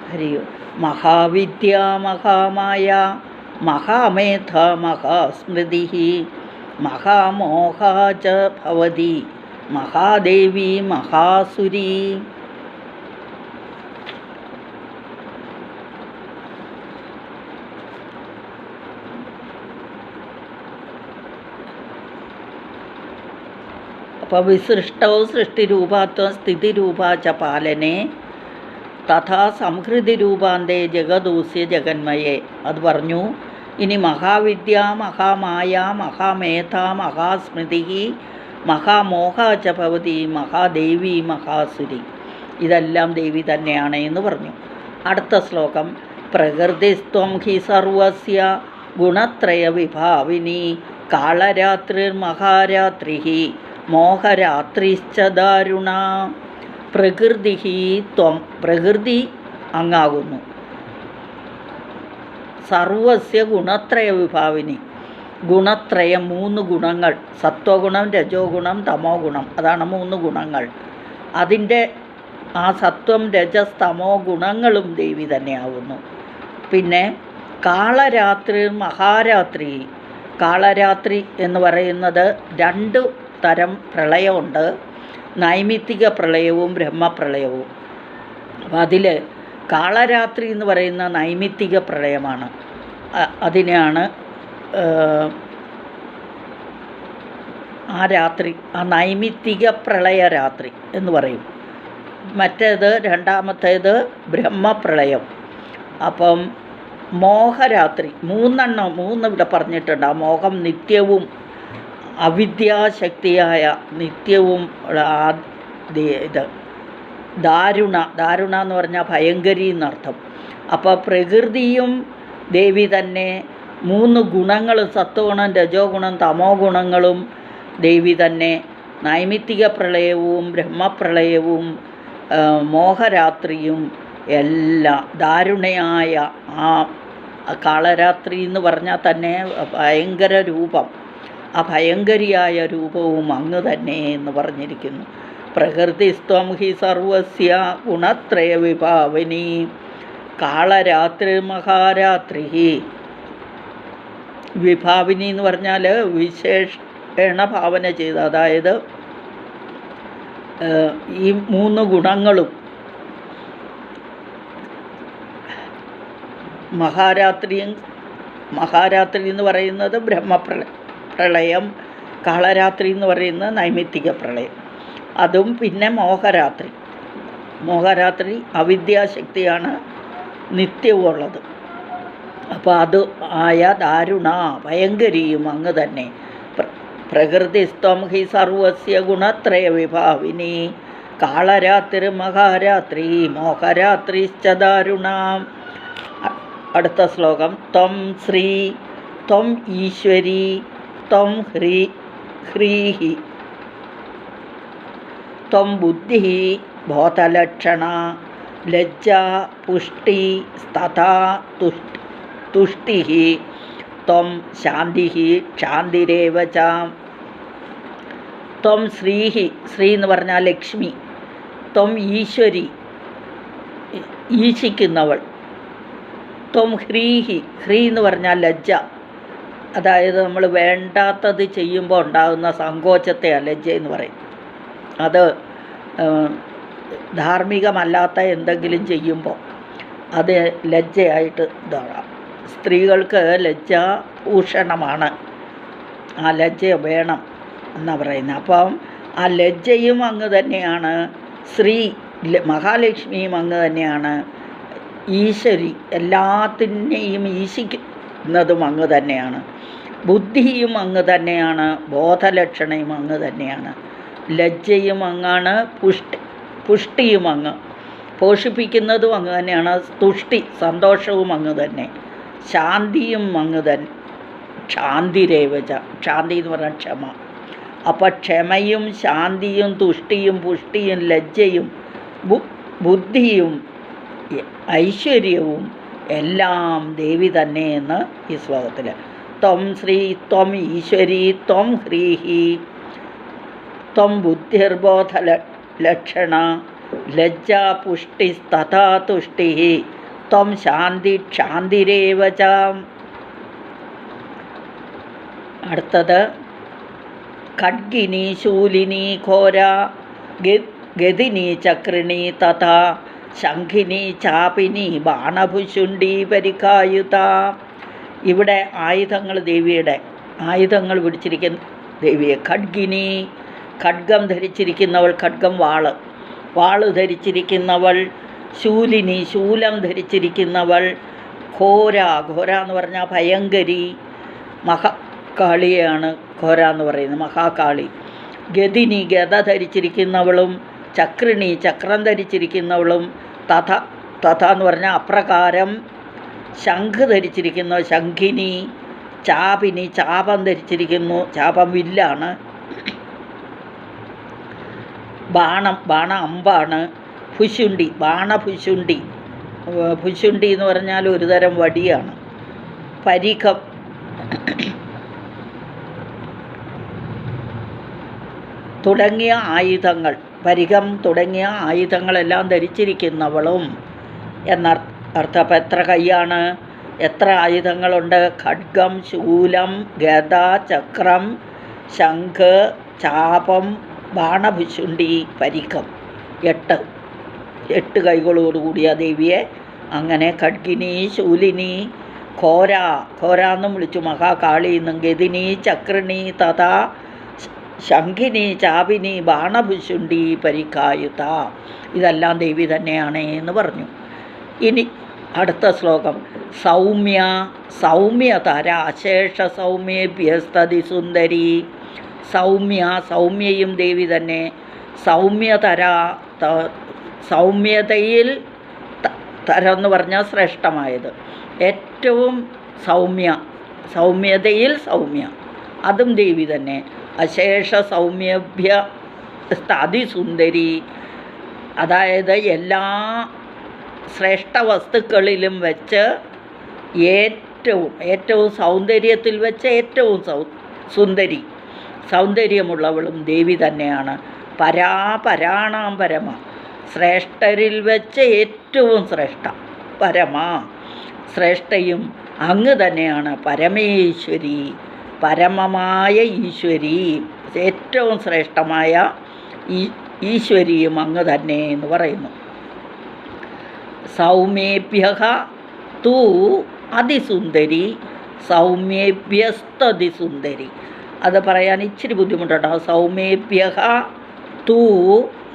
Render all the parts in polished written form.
ഹരി ഓം. മഹാവിദ്യ മഹാമായ മഹാമേധ മഹാസ്മൃതി മഹാമോഹ ച ഭവതി മഹാദേവി മഹാസുരി. അപ്പോൾ വിസൃഷ്ടോ സൃഷ്ടിരൂപാത്വം സ്ഥിതിരൂപാ ച പാലനെ തഥാ സംഹൃതി രൂപാന്തേ ജഗദൂസ്യ ജഗന്മയെ. അത് പറഞ്ഞു. ഇനി മഹാവിദ്യ മഹാമായ മഹാമേധ മഹാസ്മൃതി മഹാമോഹ ച ഭവതി മഹാദേവി മഹാസുരി. ഇതെല്ലാം ദേവി തന്നെയാണ് എന്ന് പറഞ്ഞു. അടുത്ത ശ്ലോകം. പ്രകൃതിസ്ത്വം ഹി സർവസ്യ ഗുണത്രയ വിഭാവിനി കാളരാത്രിർമഹാരാത്രി മോഹരാത്രിശ്ച ദാരുണ. പ്രകൃതി ത്വം, പ്രകൃതി അങ്ങാകുന്നു. സർവസ്യ ഗുണത്രയ വിഭാവിനി, ഗുണത്രയം 3 ഗുണങ്ങൾ, സത്വഗുണം രജോ ഗുണം തമോ ഗുണം, അതാണ് 3 ഗുണങ്ങൾ. അതിൻ്റെ ആ സത്വം രജസ് തമോ ഗുണങ്ങളും ദേവി തന്നെയാവുന്നു. പിന്നെ കാളരാത്രി മഹാരാത്രി. കാളരാത്രി എന്ന് പറയുന്നത് 2 തരം പ്രളയമുണ്ട്, നൈമിത്തിക പ്രളയവും ബ്രഹ്മപ്രളയവും. അപ്പം അതിൽ കാളരാത്രി എന്ന് പറയുന്ന നൈമിത്തിക പ്രളയമാണ്. അതിനെയാണ് ആ രാത്രി, ആ നൈമിത്തിക പ്രളയ രാത്രി എന്ന് പറയും. മറ്റേത് രണ്ടാമത്തേത് ബ്രഹ്മപ്രളയം. അപ്പം മോഹരാത്രി 3 ഇവിടെ പറഞ്ഞിട്ടുണ്ട്. ആ മോഹം നിത്യവും അവിദ്യാശക്തിയായ നിത്യവും ഇത് ദാരുണ എന്ന് പറഞ്ഞാൽ ഭയങ്കരി എന്നർത്ഥം. അപ്പോൾ പ്രകൃതിയും ദേവി തന്നെ, 3 ഗുണങ്ങളും സത്വഗുണം രജോ ഗുണം തമോ ഗുണങ്ങളും ദേവി തന്നെ. നൈമിത്തിക പ്രളയവും ബ്രഹ്മപ്രളയവും മോഹരാത്രിയും എല്ലാം ദാരുണയായ ആ കാളരാത്രി എന്ന് പറഞ്ഞാൽ തന്നെ ഭയങ്കര രൂപം, ആ ഭയങ്കരിയായ രൂപവും അങ്ങ് തന്നെ എന്ന് പറഞ്ഞിരിക്കുന്നു. പ്രകൃതിസ്ത്വം ഹി സർവസ്യ ഗുണത്രയ വിഭാവിനി കാളരാത്രി മഹാരാത്രി. വിഭാവിനി എന്ന് പറഞ്ഞാൽ വിശേഷണ ഭാവന ചെയ്ത്, അതായത് ഈ 3 ഗുണങ്ങളും മഹാരാത്രി എന്ന് പറയുന്നത് പ്രളയം, കാളരാത്രി എന്ന് പറയുന്നത് നൈമിത്തിക പ്രളയം. അതും പിന്നെ മോഹരാത്രി അവിദ്യാശക്തിയാണ് നിത്യവും ഉള്ളത്. അപ്പോൾ അത് ആയ ദാരുണ ഭയങ്കരിയും അങ്ങ് തന്നെ. പ്രകൃതിസ്ത്വം ഹി സർവസ്യ ഗുണത്രയ വിഭാവിനി കാളരാത്രി മഹാരാത്രി മോഹരാത്രിശ്ച ദാരുണ. അടുത്ത ശ്ലോകം. ത്വം ശ്രീ ത്വം ഈശ്വരി ത്വം ഹ്രീഹി ത്വം ബുദ്ധി ബോധലക്ഷണ ലജ്ജാ പുഷ്ടി തഥാ തുഷ്ടി ത്വം ശാന്തി ശാന്തിരേവ ച. ത്വം ശ്രീഹി, ശ്രീ എന്ന് പറഞ്ഞാൽ ലക്ഷ്മി. ത്വം ഈശ്വരി, ഈശിക്കുന്നവൾ. ത്വം ഹ്രീഹി, ഹ്രീ എന്ന് പറഞ്ഞാൽ ലജ്ജ, അതായത് നമ്മൾ വേണ്ടാത്തത് ചെയ്യുമ്പോൾ ഉണ്ടാകുന്ന സങ്കോചത്തെയാണ് ലജ്ജ എന്ന് പറയും. അത് ധാർമ്മികമല്ലാത്ത എന്തെങ്കിലും ചെയ്യുമ്പോൾ അത് ലജ്ജയായിട്ട് ഇതാകാം. സ്ത്രീകൾക്ക് ലജ്ജ ഭൂഷണമാണ്, ആ ലജ്ജ വേണം എന്നാണ് പറയുന്നത്. അപ്പം ആ ലജ്ജയും അങ്ങ് തന്നെയാണ്. ശ്രീ മഹാലക്ഷ്മിയും അങ്ങ് തന്നെയാണ്. ഈശ്വരി, എല്ലാത്തിനെയും ഈശിക്കുന്നതും അങ്ങ് തന്നെയാണ്. ബുദ്ധിയും അങ്ങ് തന്നെയാണ്. ബോധലക്ഷണയും അങ്ങ് തന്നെയാണ്. ലജ്ജയും അങ്ങാണ്. പുഷ്ടിയും അങ്ങ്, പോഷിപ്പിക്കുന്നതും അങ്ങ് തന്നെയാണ്. തുഷ്ടി, സന്തോഷവും അങ്ങ് തന്നെ. ശാന്തിയും അങ്ങ് തന്നെ. ശാന്തിരേവച, ശാന്തി എന്ന് പറഞ്ഞാൽ ക്ഷമ. അപ്പം ക്ഷമയും ശാന്തിയും തുഷ്ടിയും പുഷ്ടിയും ലജ്ജയും ബുദ്ധിയും ഐശ്വര്യവും എല്ലാം ദേവി തന്നെ എന്ന് ഈ ശ്ലോകത്തിൽ. ത്വം ശ്രീ ത്വം ഈശ്വരി ത്വം ഹ്രീഹി ത്വം ബുദ്ധിർബോധ ലക്ഷണ ലജ്ജാ പുഷ്ടി തഥാ തുഷ്ടി ത്വം ശാന്തി ക്ഷാന്തിരേവ ച. അടുത്തത് ഖഡ്ഗിനി ശൂലിനി ഘോര ഗതിനി ചക്രിണി തഥാ ശംഖിനി ചാപിനി ബാണഭുഷുണ്ഡി പരിക്കായുത. ഇവിടെ ആയുധങ്ങൾ ദേവിയുടെ ആയുധങ്ങൾ പിടിച്ചിരിക്കുന്ന ദേവിയെ. ഖഡ്ഗിനി ഖഡ്ഗം ധരിച്ചിരിക്കുന്നവൾ, ഖഡ്ഗം വാള് ധരിച്ചിരിക്കുന്നവൾ. ശൂലിനി ശൂലം ധരിച്ചിരിക്കുന്നവൾ. ഘോര എന്ന് പറഞ്ഞാൽ ഭയങ്കരി, മഹാകാളിയാണ് ഘോര എന്ന് പറയുന്നത്, മഹാകാളി. ഗതിനി ഗത ധരിച്ചിരിക്കുന്നവളും. ചക്രിണി ചക്രം ധരിച്ചിരിക്കുന്നവളും. തഥ എന്ന് പറഞ്ഞാൽ അപ്രകാരം. ശംഖ് ധരിച്ചിരിക്കുന്നു ശംഖിനി. ചാപിനി ചാപം ധരിച്ചിരിക്കുന്നു, ചാപം വില്ലാണ്. ബാണ അമ്പാണ്. ഭുഷുണ്ഡി ബാണഭുഷുണ്ഡി, ഭുഷുണ്ഡി എന്ന് പറഞ്ഞാൽ ഒരു തരം വടിയാണ്. പരിഖം തുടങ്ങിയ ആയുധങ്ങൾ, പരിഖം തുടങ്ങിയ ആയുധങ്ങളെല്ലാം ധരിച്ചിരിക്കുന്നവളും എന്നർത്ഥം. അപ്പം എത്ര കൈയാണ്, എത്ര ആയുധങ്ങളുണ്ട്? ഖഡ്ഗം, ശൂലം, ഗദ, ചക്രം, ശംഖ്, ചാപം, ബാണഭുഷുണ്ഡി, പരിഖം. 8 കൈകളോടുകൂടിയ ദേവിയെ അങ്ങനെ ഖഡ്ഗിനി ശൂലിനി ഘോര എന്നും വിളിച്ചു, മഹാകാളി എന്നും. ഗതിനി ചക്രിണി തഥാ ശംഖിനി ചാപിനി ബാണഭുഷുണ്ഡി പരിക്കായുത. ഇതെല്ലാം ദേവി തന്നെയാണ് എന്ന് പറഞ്ഞു. ഇനി അടുത്ത ശ്ലോകം. സൗമ്യതര അശേഷ സൗമ്യേഭ്യസ്തതി സുന്ദരി. സൗമ്യയും ദേവി തന്നെ. സൗമ്യതര സൗമ്യതയിൽ തരം എന്ന് പറഞ്ഞാൽ ശ്രേഷ്ഠമായത്, ഏറ്റവും സൗമ്യതയിൽ സൗമ്യ, അതും ദേവി തന്നെ. അശേഷ സൗമ്യഭ്യ അതിസുന്ദരി, അതായത് എല്ലാ ശ്രേഷ്ഠ വസ്തുക്കളിലും വെച്ച് ഏറ്റവും സൗന്ദര്യത്തിൽ വെച്ച് ഏറ്റവും സുന്ദരി, സൗന്ദര്യമുള്ളവളും ദേവി തന്നെയാണ്. പരാണാം പരമ, ശ്രേഷ്ഠരിൽ വെച്ച് ഏറ്റവും ശ്രേഷ്ഠ, ശ്രേഷ്ഠയും അങ്ങ് തന്നെയാണ്. പരമേശ്വരി, പരമമായ ഈശ്വരി, ഏറ്റവും ശ്രേഷ്ഠമായ ഈശ്വരിയും അങ്ങ് തന്നെ എന്ന് പറയുന്നു. സൗമ്യേഭ്യഃ തു അതിസുന്ദരി സൗമ്യേഭ്യസ്തതിസുന്ദരി. അത് പറയാൻ ഇച്ചിരി ബുദ്ധിമുട്ടുണ്ടോ. സൗമ്യേഭ്യഃ തു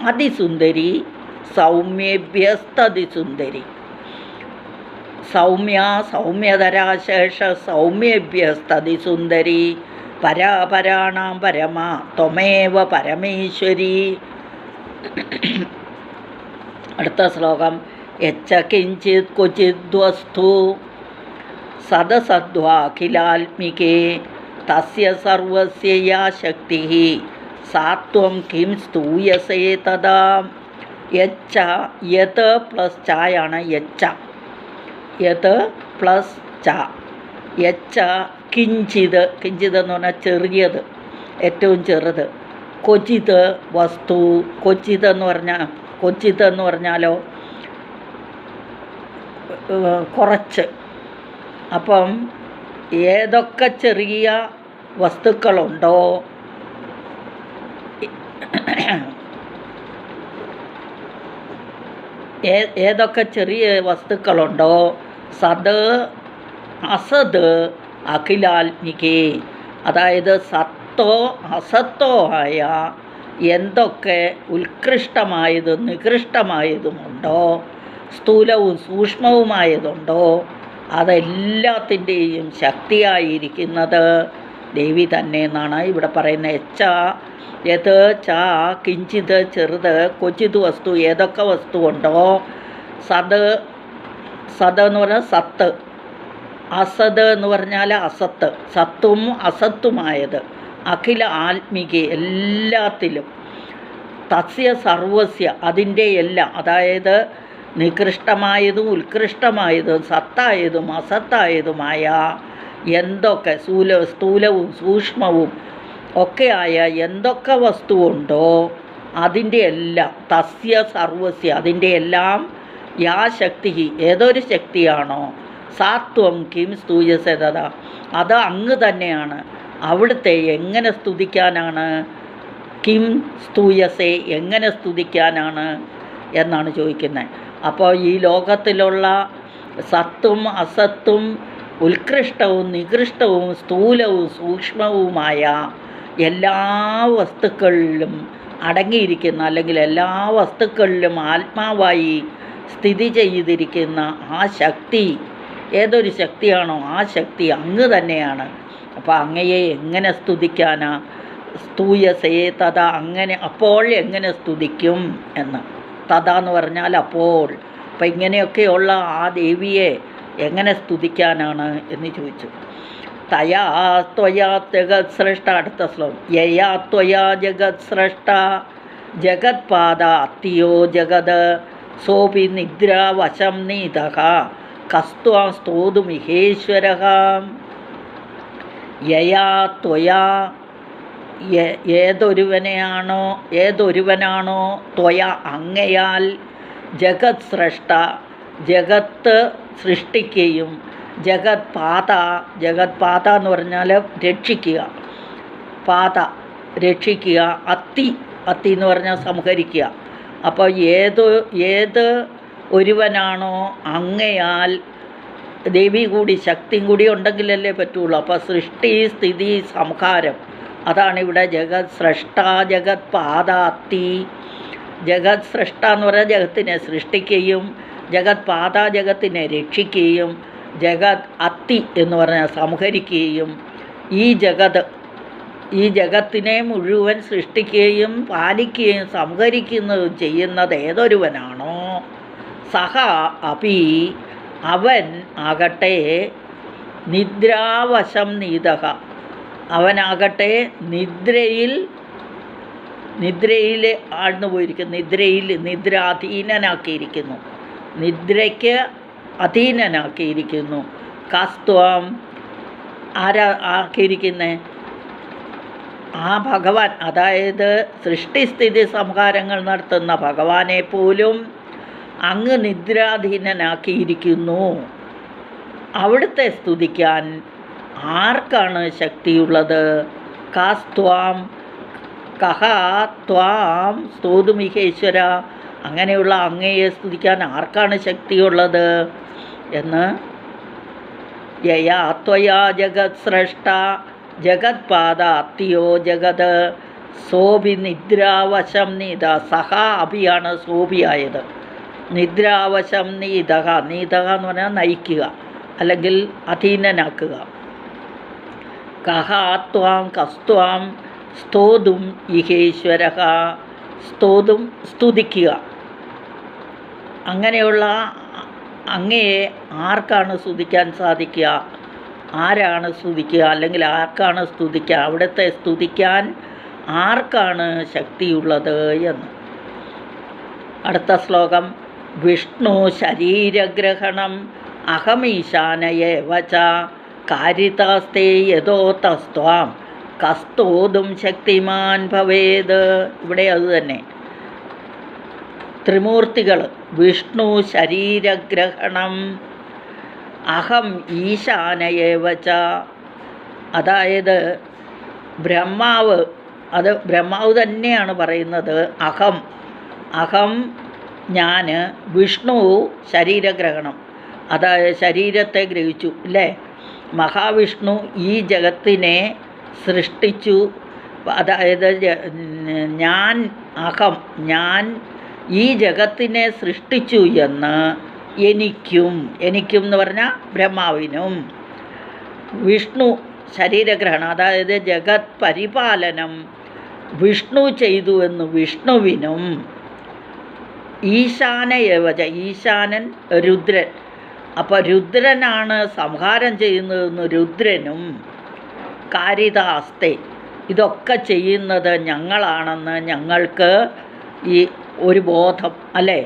അതിസുന്ദരി സൗമ്യേഭ്യസ്തതിസുന്ദരി. സൗമ്യതരാശേഷ സൗമ്യേഭ്യസ്തതിസുന്ദരി പരാണാം പരമ ത്വമേവ പരമേശ്വരി. അടുത്ത ശ്ലോകം. യച്ച കിഞ്ചിത് ക്വചിദ്വസ്തു സദസദ്വാഖിലാത്മികേ തസ്യ സർവസ്യ യാ ശക്തിഃ സാത്വം കിം സ്തൂയസേ തദാ. യച്ച, യത് പ്ലസ് ചായാണ് യച്ച, യത് പ്ലസ് ച. യച്ച കിഞ്ചിത്, കിഞ്ചിത് എന്ന് പറഞ്ഞാൽ ചെറിയത്, ഏറ്റവും ചെറുത്. ക്വചിത് വസ്തു, ക്വചിത് എന്ന് പറഞ്ഞാലോ കുറച്ച്. അപ്പം ഏതൊക്കെ ചെറിയ വസ്തുക്കളുണ്ടോ, ഏതൊക്കെ ചെറിയ വസ്തുക്കളുണ്ടോ, സത് അസത് അഖിലാത്മികേ, അതായത് സത്തോ അസത്തോ ആയ എന്തൊക്കെ ഉത്കൃഷ്ടമായതും നികൃഷ്ടമായതുമുണ്ടോ, സ്ഥൂലവും സൂക്ഷ്മവുമായതുണ്ടോ, അതെല്ലാത്തിൻ്റെയും ശക്തിയായിരിക്കുന്നത് ദേവി തന്നെ എന്നാണ് ഇവിടെ പറയുന്നത്. യത് ച കിഞ്ചിത് ചെറുത്, ക്വചിത് വസ്തു ഏതൊക്കെ വസ്തുവുണ്ടോ, സത് എന്ന് പറഞ്ഞാൽ സത്ത്, അസത് എന്ന് പറഞ്ഞാൽ അസത്ത്, സത്തും അസത്തുമായത്, അഖില ആത്മിക എല്ലാത്തിലും, തസ്യ സർവസ്യ അതിൻ്റെ എല്ലാം, അതായത് നികൃഷ്ടമായതും ഉത്കൃഷ്ടമായതും സത്തായതും അസത്തായതുമായ എന്തൊക്കെ സ്ഥൂലവും സൂക്ഷ്മവും ഒക്കെയായ എന്തൊക്കെ വസ്തുവുണ്ടോ അതിൻ്റെ എല്ലാം, തസ്യ സർവസ്യ അതിൻ്റെ എല്ലാം യാ ശക്തി ഏതൊരു ശക്തിയാണോ സാത്വം കിം സ്തൂയസേ തഥാ അത് അങ്ങ് തന്നെയാണ്. അവിടുത്തെ എങ്ങനെ സ്തുതിക്കാനാണ്? കിം സ്തൂയസേ എങ്ങനെ സ്തുതിക്കാനാണ് എന്നാണ് ചോദിക്കുന്നത്. അപ്പോൾ ഈ ലോകത്തിലുള്ള സത്തും അസത്തും ഉത്കൃഷ്ടവും നികൃഷ്ടവും സ്ഥൂലവും സൂക്ഷ്മവുമായ എല്ലാ വസ്തുക്കളിലും അടങ്ങിയിരിക്കുന്ന, അല്ലെങ്കിൽ എല്ലാ വസ്തുക്കളിലും ആത്മാവായി സ്ഥിതി ചെയ്തിരിക്കുന്ന ആ ശക്തി, ഏതൊരു ശക്തിയാണോ ആ ശക്തി അങ്ങ് തന്നെയാണ്. അപ്പോൾ അങ്ങയെ എങ്ങനെ സ്തുതിക്കാനാ? സ്തൂയസേ തഥാ അങ്ങനെ അപ്പോൾ എങ്ങനെ സ്തുതിക്കും എന്ന്. തഥാ എന്ന് പറഞ്ഞാൽ അപ്പോൾ. അപ്പം ഇങ്ങനെയൊക്കെയുള്ള ആ ദേവിയെ എങ്ങനെ സ്തുതിക്കാനാണ് എന്ന് ചോദിച്ചു. തയാ ത്വയാ ജഗത് സൃഷ്ട. അടുത്ത ശ്ലോകം. യയാ ത്വയാ ജഗത് സൃഷ്ട ജഗത്പാദ അത്തിയോ ജഗത് സോപി നിദ്രാവശം നീതഃ കസ്ത്വാം സ്തോതുമിഹേശ്വരഃ. യയാ ത്വയാ ഏതൊരുവനാണോ ത്വയ അങ്ങയാൽ ജഗത് സൃഷ്ട ജഗത്ത് സൃഷ്ടിക്കുകയും ജഗത്പാത എന്ന് പറഞ്ഞാൽ രക്ഷിക്കുക, പാത രക്ഷിക്കുക, അത്തി എന്ന് പറഞ്ഞാൽ സംഹരിക്കുക. അപ്പോൾ ഏത് ഒരുവനാണോ അങ്ങയാൽ ദേവി കൂടി ശക്തിയും കൂടി ഉണ്ടെങ്കിലല്ലേ പറ്റുള്ളൂ. അപ്പോൾ സൃഷ്ടി സ്ഥിതി സംഹാരം അതാണ് ഇവിടെ ജഗത് സൃഷ്ട ജഗത് പാത അത്തി. ജഗത് സൃഷ്ട എന്ന് പറഞ്ഞാൽ ജഗത്തിനെ സൃഷ്ടിക്കുകയും ജഗത് പാത ജഗത്തിനെ രക്ഷിക്കുകയും ജഗത് അത്തി എന്ന് പറഞ്ഞാൽ സംഹരിക്കുകയും ഈ ജഗത്തിനെ മുഴുവൻ സൃഷ്ടിക്കുകയും പാലിക്കുകയും സംഹരിക്കുന്നതും ചെയ്യുന്നത് ഏതൊരുവനാണോ സഹ അപി അവൻ ആകട്ടെ നിദ്രാവശം നീതഃ അവനാകട്ടെ നിദ്രയിൽ ആഴ്ന്നു പോയിരിക്കുന്നു. നിദ്രാധീനനാക്കിയിരിക്കുന്നു, നിദ്രയ്ക്ക് അധീനനാക്കിയിരിക്കുന്നു. കസ്ത്വം ആക്കിയിരിക്കുന്നേ ആ ഭഗവാൻ, അതായത് സൃഷ്ടിസ്ഥിതി സംഹാരങ്ങൾ നടത്തുന്ന ഭഗവാനെ പോലും അങ്ങ് നിദ്രാധീനനാക്കിയിരിക്കുന്നു. അവിടുത്തെ സ്തുതിക്കാൻ ആർക്കാണ് ശക്തിയുള്ളത്? കാസ്ത്വാം കഹ ത്വാം സ്തോതുമിഹേശ്വര. അങ്ങനെയുള്ള അങ്ങയെ സ്തുതിക്കാൻ ആർക്കാണ് ശക്തിയുള്ളത് എന്ന്. യയാ ത്വയാ ജഗത് സൃഷ്ട ജഗത്പാദ അത്തിയോ ജഗത് സോപി നിദ്രാവശം നീത. സഹ അഭിയാണ് സോപിയായത്. നിദ്രാവശം നീതഹ എന്ന് പറഞ്ഞാൽ നയിക്കുക അല്ലെങ്കിൽ അധീനനാക്കുക. കഹ ത്വാം കസ്ത്വാം സ്തോതും ഇഹേശ്വര. സ്തുതിക്കുക. അങ്ങനെയുള്ള അങ്ങയെ ആർക്കാണ് സ്തുതിക്കാൻ സാധിക്കുക? ആരാണ് സ്തുതിക്കുക, അല്ലെങ്കിൽ ആർക്കാണ് സ്തുതിക്കുക? അവിടുത്തെ സ്തുതിക്കാൻ ആർക്കാണ് ശക്തിയുള്ളത് എന്ന്. അടുത്ത ശ്ലോകം. വിഷ്ണു ശരീരഗ്രഹണം അഹമീശാനയേവച കാരിതാസ്തേ യതോ തസ്ത്വാം കസ്തോതും ശക്തിമാൻ ഭവേത്. ഇവിടെ അതുതന്നെ ത്രിമൂർത്തികൾ. വിഷ്ണു ശരീരഗ്രഹണം അഹം ഈശാനയേവച. അതായത് ബ്രഹ്മാവ് തന്നെയാണ് പറയുന്നത്. അഹം ഞാൻ, വിഷ്ണു ശരീരഗ്രഹണം, അതായത് ശരീരത്തെ ഗ്രഹിച്ചു അല്ലേ. മഹാവിഷ്ണു ഈ ജഗത്തിനെ സൃഷ്ടിച്ചു. അതായത് ഞാൻ ഈ ജഗത്തിനെ സൃഷ്ടിച്ചു എന്ന് എനിക്കും എന്ന് പറഞ്ഞാൽ ബ്രഹ്മാവിനും, വിഷ്ണു ശരീരഗ്രഹണം അതായത് ജഗത് പരിപാലനം വിഷ്ണു ചെയ്തു എന്ന് വിഷ്ണുവിനും, ഈശാനയേവച ഈശാനൻ രുദ്രൻ, അപ്പോൾ രുദ്രനാണ് സംഹാരം ചെയ്യുന്നതെന്ന് രുദ്രനും, കാരിതാസ്തേ ഇതൊക്കെ ചെയ്യുന്നത് ഞങ്ങളാണെന്ന് ഞങ്ങൾക്ക് ഈ ഒരു ബോധം അല്ലേ.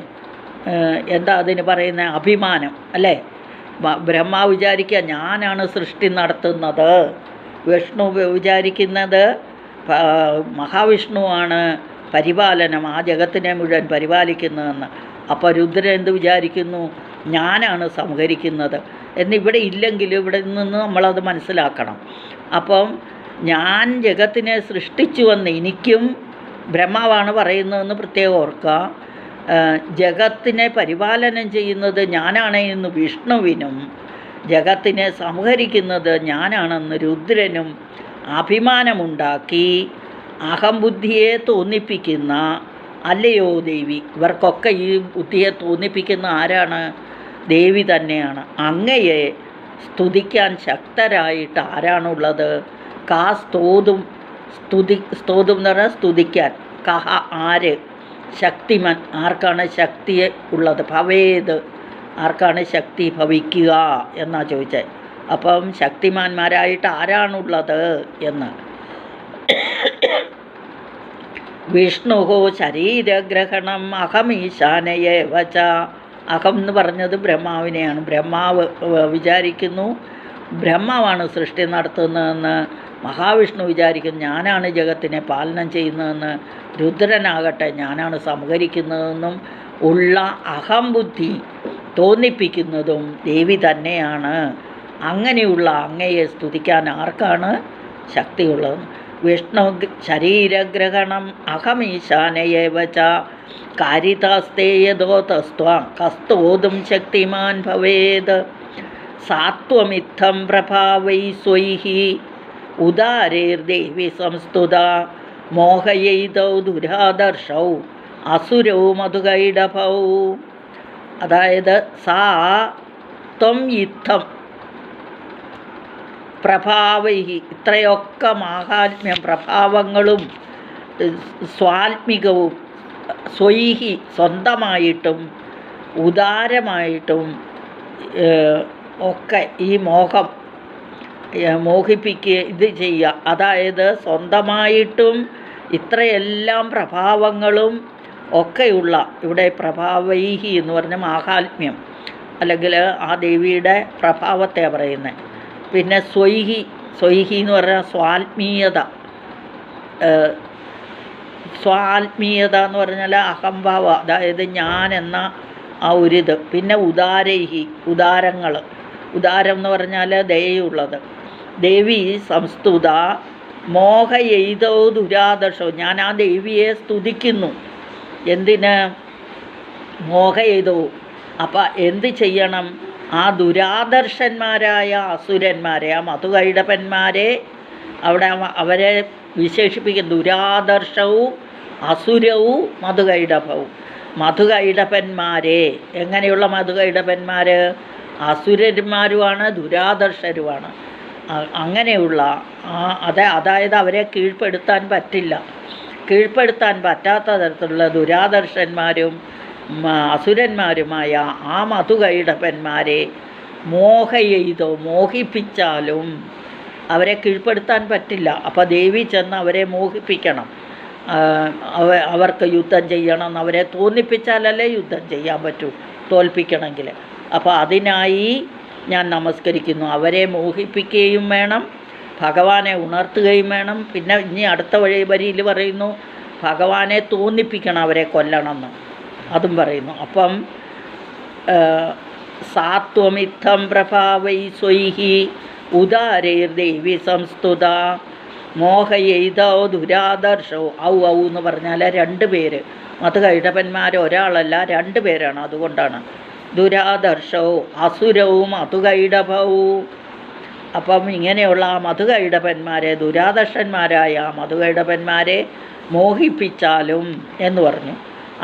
എന്താ അതിന് പറയുന്ന അഭിമാനം അല്ലേ. ബ്രഹ്മാവ് വിചാരിക്കുക ഞാനാണ് സൃഷ്ടി നടത്തുന്നത്, വിഷ്ണു വിചാരിക്കുന്നത് മഹാവിഷ്ണുവാണ് പരിപാലനം, ആ ജഗത്തിനെ മുഴുവൻ പരിപാലിക്കുന്നതെന്ന്. അപ്പോൾ രുദ്രൻ എന്ത് വിചാരിക്കുന്നു? ഞാനാണ് സംഹരിക്കുന്നത് എന്നിവിടെ ഇല്ലെങ്കിൽ ഇവിടെ നിന്ന് നമ്മളത് മനസ്സിലാക്കണം. അപ്പം ഞാൻ ജഗത്തിനെ സൃഷ്ടിച്ചുവെന്ന് എനിക്കും ബ്രഹ്മാവാണ് പറയുന്നതെന്ന് പ്രത്യേകം ഓർക്കുക. ജഗത്തിനെ പരിപാലനം ചെയ്യുന്നത് ഞാനാണ് എന്ന് വിഷ്ണുവിനും ജഗത്തിനെ സംഹരിക്കുന്നത് ഞാനാണെന്ന് രുദ്രനും അഭിമാനമുണ്ടാക്കി അഹംബുദ്ധിയെ തോന്നിപ്പിക്കുന്ന, അല്ലയോ ദേവി, ഇവർക്കൊക്കെ ഈ ബുദ്ധിയെ തോന്നിപ്പിക്കുന്ന ആരാണ്? ദേവി തന്നെയാണ്. അങ്ങയെ സ്തുതിക്കാൻ ശക്തരായിട്ട് ആരാണുള്ളത്? കാ സ്തോതും സ്തോതും എന്ന് പറഞ്ഞാൽ സ്തുതിക്കാൻ. കഹ ആര്? ശക്തിമാൻ. ആർക്കാണ് ശക്തി ഉള്ളത്? ഭവേത്, ആർക്കാണ് ശക്തി ഭവിക്കുക എന്നാണ് ചോദിച്ചത്. അപ്പം ശക്തിമാന്മാരായിട്ട് ആരാണുള്ളത് എന്ന്. വിഷ്ണു ശരീരഗ്രഹണം അഹമീശാനയെ വച. അഹം എന്ന് പറഞ്ഞത് ബ്രഹ്മാവിനെയാണ്. ബ്രഹ്മാവ് വിചാരിക്കുന്നു ബ്രഹ്മാവാണ് സൃഷ്ടി നടത്തുന്നതെന്ന്. മഹാവിഷ്ണു വിചാരിക്കുന്നു ഞാനാണ് ജഗത്തിനെ പാലനം ചെയ്യുന്നതെന്ന്. രുദ്രനാകട്ടെ ഞാനാണ് സംഹരിക്കുന്നതെന്നും ഉള്ള അഹംബുദ്ധി തോന്നിപ്പിക്കുന്നതും ദേവി തന്നെയാണ്. അങ്ങനെയുള്ള അങ്ങയെ സ്തുതിക്കാൻ ആർക്കാണ് ശക്തിയുള്ളത്? വിഷ്ണു ശരീരഗ്രഹണം അഹമീശാനയേവച കാരിതാസ്തേയതോ തസ്ത്വാം കസ്തോതും ശക്തിമാൻ ഭവേത്. സാത്വമിത്തം പ്രഭാവൈ സ്വൈഹി ഉദാരേർദേവി സംസ്തുത മോഹയൈതൗ ദുരാദർശൗ അസുരൗ മധുകൈടഭൗ. അതായത് സാ ത്വം യുദ്ധം പ്രഭാവൈഹി, ഇത്രയൊക്കെ മാഹാത്മ്യം പ്രഭാവങ്ങളും സ്വാത്മികവും സ്വൈഹി സ്വന്തമായിട്ടും ഉദാരമായിട്ടും ഒക്കെ ഈ മോഹം മോഹിപ്പിക്കുക ഇത് ചെയ്യുക. അതായത് സ്വന്തമായിട്ടും ഇത്രയെല്ലാം പ്രഭാവങ്ങളും ഒക്കെയുള്ള, ഇവിടെ പ്രഭാവൈഹി എന്ന് പറഞ്ഞ മാഹാത്മ്യം അല്ലെങ്കിൽ ആ ദേവിയുടെ പ്രഭാവത്തെ പറയുന്നത്. പിന്നെ സ്വൈഹി, സ്വൈഹി എന്ന് പറഞ്ഞാൽ സ്വാത്മീയത. സ്വാത്മീയത എന്ന് പറഞ്ഞാൽ അഹംഭാവം, അതായത് ഞാൻ എന്ന ആ ഒരിത്. പിന്നെ ഉദാരൈഹി, ഉദാരങ്ങൾ. ഉദാരം എന്ന് പറഞ്ഞാൽ ദയയുള്ളത്. ദേവി സംസ്തുത മോഹയെയ്തോ ദുരാദർശോ. ഞാൻ ആ ദേവിയെ സ്തുതിക്കുന്നു. എന്തിന്? മോഹയെയ്തോ. അപ്പം എന്ത് ചെയ്യണം? ആ ദുരാദർശന്മാരായ അസുരന്മാരെ, ആ മധുകൈടപന്മാരെ അവിടെ അവരെ വിശേഷിപ്പിക്കും. ദുരാദർശവും അസുരവും മധുകൈടഭവും. മധുകൈടപന്മാരെ, എങ്ങനെയുള്ള മധുകൈടപന്മാർ? അസുരന്മാരുമാണ് ദുരാദർശരുമാണ്. അങ്ങനെയുള്ള അതായത് അവരെ കീഴ്പ്പെടുത്താൻ പറ്റില്ല. കീഴ്പ്പെടുത്താൻ പറ്റാത്ത തരത്തിലുള്ള ദുരാദർശന്മാരും അസുരന്മാരുമായ ആ മധുകൈടപന്മാരെ മോഹയെയ്തോ, മോഹിപ്പിച്ചാലും അവരെ കീഴ്പ്പെടുത്താൻ പറ്റില്ല. അപ്പോൾ ദേവി ചെന്ന് അവരെ മോഹിപ്പിക്കണം. അവർക്ക് യുദ്ധം ചെയ്യണം എന്ന് അവരെ തോന്നിപ്പിച്ചാലല്ലേ യുദ്ധം ചെയ്യാൻ പറ്റൂ, തോൽപ്പിക്കണമെങ്കിൽ. അപ്പോൾ അതിനായി ഞാൻ നമസ്കരിക്കുന്നു. അവരെ മോഹിപ്പിക്കുകയും വേണം, ഭഗവാനെ ഉണർത്തുകയും വേണം. പിന്നെ ഇനി അടുത്ത വരിയിൽ പറയുന്നു ഭഗവാനെ തോന്നിപ്പിക്കണം അവരെ കൊല്ലണമെന്ന്, അതും പറയുന്നു. അപ്പം സാത്വമിത്തം പ്രഭാവൈ സ്വൈഹി ഉദാരേർദേവി സംസ്തുത മോഹയെയ്തോ ദുരാദർശോ. ഔ ഔ എന്ന് പറഞ്ഞാൽ 2 പേര്. മധുകൈടപന്മാർ ഒരാളല്ല, 2 പേരാണ്. അതുകൊണ്ടാണ് ദുരാദർശവും അസുരവും മധുകൈടഭവും. അപ്പം ഇങ്ങനെയുള്ള ആ മധുകൈടപന്മാരെ, ദുരാദർശന്മാരായ മധുകൈടപന്മാരെ മോഹിപ്പിച്ചാലും എന്ന് പറഞ്ഞു.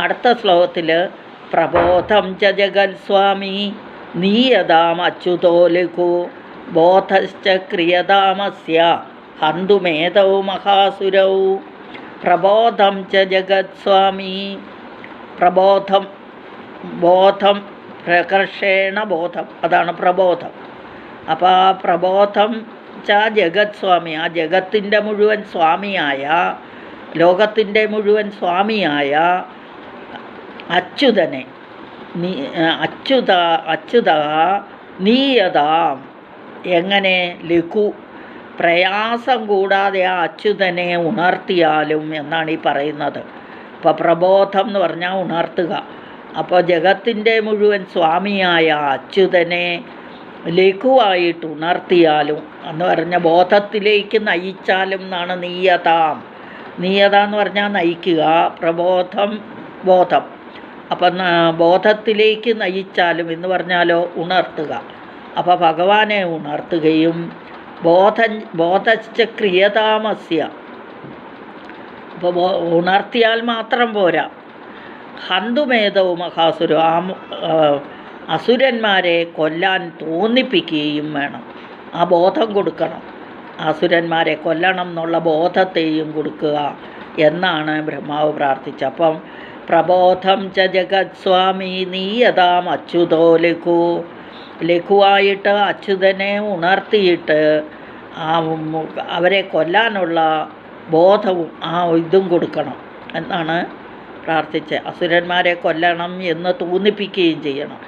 അടുത്ത ശ്ലോകത്തിൽ പ്രബോധം ച ജഗത്സ്വാമി നീയതാം അച്യുതോ ലഘു ബോധശ്ച ക്രിയതാമസ്യ ഹന്തുമേതൗ മഹാസുരൗ. പ്രബോധം ച ജഗത്സ്വാമി. പ്രബോധം, ബോധം പ്രകർഷേണ ബോധം, അതാണ് പ്രബോധം. അപ്പോൾ ആ പ്രബോധം ച ജഗത്സ്വാമി, ആ ജഗത്തിൻ്റെ മുഴുവൻ സ്വാമിയായ, ലോകത്തിൻ്റെ മുഴുവൻ സ്വാമിയായ അച്യുതനെ, അച്യുത നീയതാം, എങ്ങനെ? ലഘു, പ്രയാസം കൂടാതെ ആ അച്യുതനെ ഉണർത്തിയാലും എന്നാണ് ഈ പറയുന്നത്. അപ്പോൾ പ്രബോധം എന്ന് പറഞ്ഞാൽ ഉണർത്തുക. അപ്പോൾ ജഗത്തിൻ്റെ മുഴുവൻ സ്വാമിയായ അച്യുതനെ ലഘുവായിട്ട് ഉണർത്തിയാലും എന്ന് പറഞ്ഞ ബോധത്തിലേക്ക് നയിച്ചാലും എന്നാണ് നീയതാം. നീയത എന്ന് പറഞ്ഞാൽ നയിക്കുക, പ്രബോധം ബോധം. അപ്പം ബോധത്തിലേക്ക് നയിച്ചാലും എന്ന് പറഞ്ഞാലോ ഉണർത്തുക. അപ്പോൾ ഭഗവാനെ ഉണർത്തുകയും ബോധശ്ച ക്രിയതാമസ്യ. അപ്പോൾ ഉണർത്തിയാൽ മാത്രം പോരാ. ഹന്തുമേധവും മഹാസുര, അസുരന്മാരെ കൊല്ലാൻ തോന്നിപ്പിക്കുകയും വേണം. ആ ബോധം കൊടുക്കണം. അസുരന്മാരെ കൊല്ലണം എന്നുള്ള ബോധത്തെയും കൊടുക്കുക എന്നാണ് ബ്രഹ്മാവ് പ്രാർത്ഥിച്ചത്. അപ്പം പ്രബോധം ച ജഗത് സ്വാമി നീയതാം അച്യുതോ ലഘു. ലഘുവായിട്ട് അച്യുതനെ ഉണർത്തിയിട്ട് അവരെ കൊല്ലാനുള്ള ബോധവും ഇതും കൊടുക്കണം എന്നാണ് പ്രാർത്ഥിച്ചത്. അസുരന്മാരെ കൊല്ലണം എന്ന് തോന്നിപ്പിക്കുകയും ചെയ്യണം.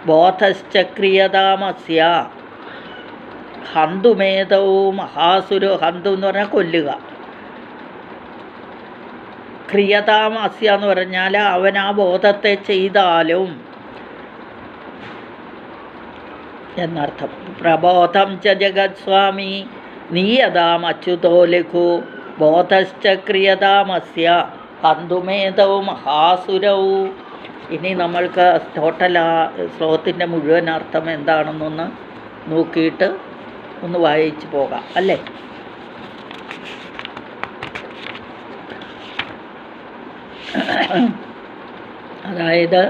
ബോധശ്ചക്രിയതാമസ്യ ഹന്തുമേധവും മഹാസുരോ. ഹന്തു എന്ന് പറഞ്ഞാൽ കൊല്ലുക. ക്രിയതാമസ്യ എന്ന് പറഞ്ഞാൽ അവൻ ആ ബോധത്തെ ചെയ്താലും എന്നർത്ഥം. പ്രബോധം ച ജഗത് സ്വാമി നീയതാം അച്യുതോ ലഘു ബോധശ്ച ക്രിയതാമസ്യ ഹന്തുമേധവും മഹാസുരവും. ഇനി നമ്മൾക്ക് ടോട്ടൽ ആ ശ്ലോകത്തിൻ്റെ മുഴുവൻ അർത്ഥം എന്താണെന്നൊന്ന് നോക്കിയിട്ട് ഒന്ന് വായിച്ച് പോകാം അല്ലേ. അതായത്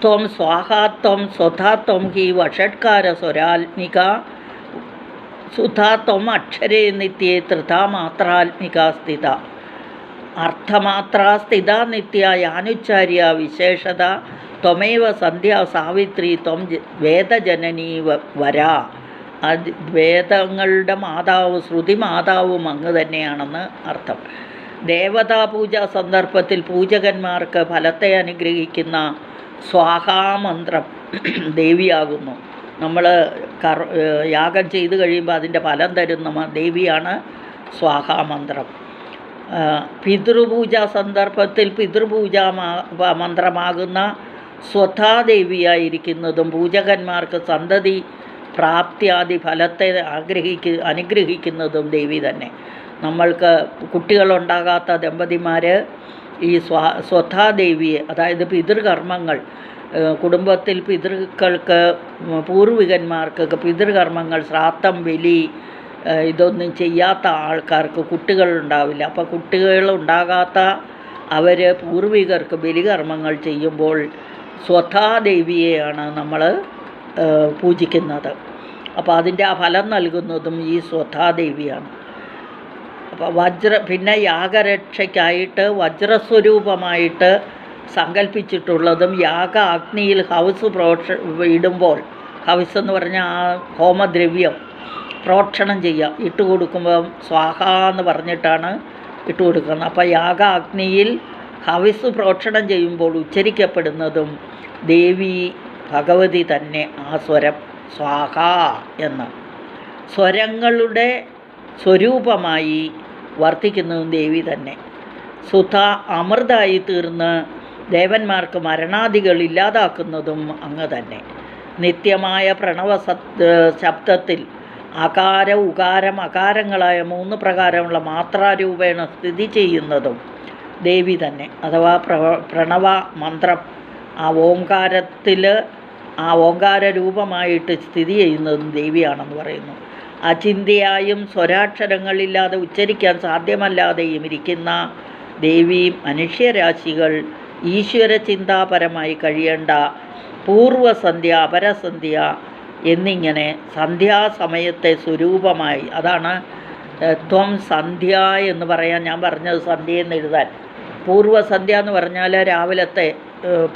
ത്വം സ്വാഹാത്വം സ്വധാത്വം ഹി വഷട്കാര സ്വരാത്മിക സുധാത്വം അക്ഷരേ നിത്യേ ത്രിതാമാത്രാത്മിക സ്ഥിത. അർത്ഥമാത്രാ സ്ഥിത നിത്യ യാനുച്ചാര്യ വിശേഷത ത്വമേവ സന്ധ്യാ സാവിത്രി ത്വം വേദജനനീ വരാ. വേദങ്ങളുടെ മാതാവ് ശ്രുതി മാതാവും അങ്ങ് തന്നെയാണെന്ന് അർത്ഥം. ദേവതാപൂജാ സന്ദർഭത്തിൽ പൂജകന്മാർക്ക് ഫലത്തെ അനുഗ്രഹിക്കുന്ന സ്വാഹാമന്ത്രം ദേവിയാകുന്നു. നമ്മൾ യാഗം ചെയ്ത് കഴിയുമ്പോൾ അതിൻ്റെ ഫലം തരുന്ന ദേവിയാണ് സ്വാഹാമന്ത്രം. പിതൃപൂജാ സന്ദർഭത്തിൽ പിതൃപൂജാ മന്ത്രമാകുന്ന സ്വധാദേവിയായിരിക്കുന്നതും പൂജകന്മാർക്ക് സന്തതി പ്രാപ്തിയാദി ഫലത്തെ അനുഗ്രഹിക്കുന്നതും ദേവി തന്നെ. നമ്മൾക്ക് കുട്ടികളുണ്ടാകാത്ത ദമ്പതിമാർ ഈ സ്വധാദേവിയെ, അതായത് പിതൃകർമ്മങ്ങൾ, കുടുംബത്തിൽ പിതൃക്കൾക്ക് പൂർവികന്മാർക്കൊക്കെ പിതൃകർമ്മങ്ങൾ, ശ്രാദ്ധം, ബലി ഇതൊന്നും ചെയ്യാത്ത ആൾക്കാർക്ക് കുട്ടികളുണ്ടാവില്ല. അപ്പോൾ കുട്ടികളുണ്ടാകാത്ത അവർ പൂർവികർക്ക് ബലികർമ്മങ്ങൾ ചെയ്യുമ്പോൾ സ്വധാദേവിയെയാണ് നമ്മൾ പൂജിക്കുന്നത്. അപ്പോൾ അതിൻ്റെ ആ ഫലം നൽകുന്നതും ഈ സ്വധാദേവിയാണ്. അപ്പോൾ പിന്നെ യാഗരക്ഷയ്ക്കായിട്ട് വജ്രസ്വരൂപമായിട്ട് സങ്കല്പിച്ചിട്ടുള്ളതും യാഗ അഗ്നിയിൽ ഹവിസ് ഇടുമ്പോൾ, ഹവിസ് എന്ന് പറഞ്ഞാൽ ആ ഹോമദ്രവ്യം പ്രോക്ഷണം ചെയ്യുക, ഇട്ട് കൊടുക്കുമ്പം സ്വാഹ എന്ന് പറഞ്ഞിട്ടാണ് ഇട്ട് കൊടുക്കുന്നത്. അപ്പോൾ യാഗ അഗ്നിയിൽ ഹവിസ് പ്രോക്ഷണം ചെയ്യുമ്പോൾ ഉച്ചരിക്കപ്പെടുന്നതും ദേവി ഭഗവതി തന്നെ. ആ സ്വരം സ്വാഹ എന്ന് സ്വരങ്ങളുടെ സ്വരൂപമായി വർത്തിക്കുന്നതും ദേവി തന്നെ. സുധ അമൃതായി തീർന്ന് ദേവന്മാർക്ക് മരണാദികൾ ഇല്ലാതാക്കുന്നതും അങ്ങ് തന്നെ. നിത്യമായ പ്രണവ ശബ്ദത്തിൽ അകാര ഉകാരം അകാരങ്ങളായ 3 പ്രകാരമുള്ള മാത്രാരൂപേണ സ്ഥിതി ചെയ്യുന്നതും ദേവി തന്നെ. അഥവാ പ്രണവ മന്ത്രം ആ ഓംകാരത്തിൽ ആ ഓംകാര രൂപമായിട്ട് സ്ഥിതി ചെയ്യുന്നതും ദേവിയാണെന്ന് പറയുന്നു. അചിന്തിയായും സ്വരാക്ഷരങ്ങളില്ലാതെ ഉച്ചരിക്കാൻ സാധ്യമല്ലാതെയും ഇരിക്കുന്ന ദേവി മനുഷ്യരാശികൾ ഈശ്വര ചിന്താപരമായി കഴിയേണ്ട പൂർവസന്ധ്യ, അപരസന്ധ്യ എന്നിങ്ങനെ സന്ധ്യാസമയത്തെ സ്വരൂപമായി, അതാണ് ത്വം സന്ധ്യ എന്ന് പറയാൻ ഞാൻ പറഞ്ഞത്. സന്ധ്യ എന്ന് എഴുതാൻ പൂർവസന്ധ്യ എന്ന് പറഞ്ഞാൽ രാവിലത്തെ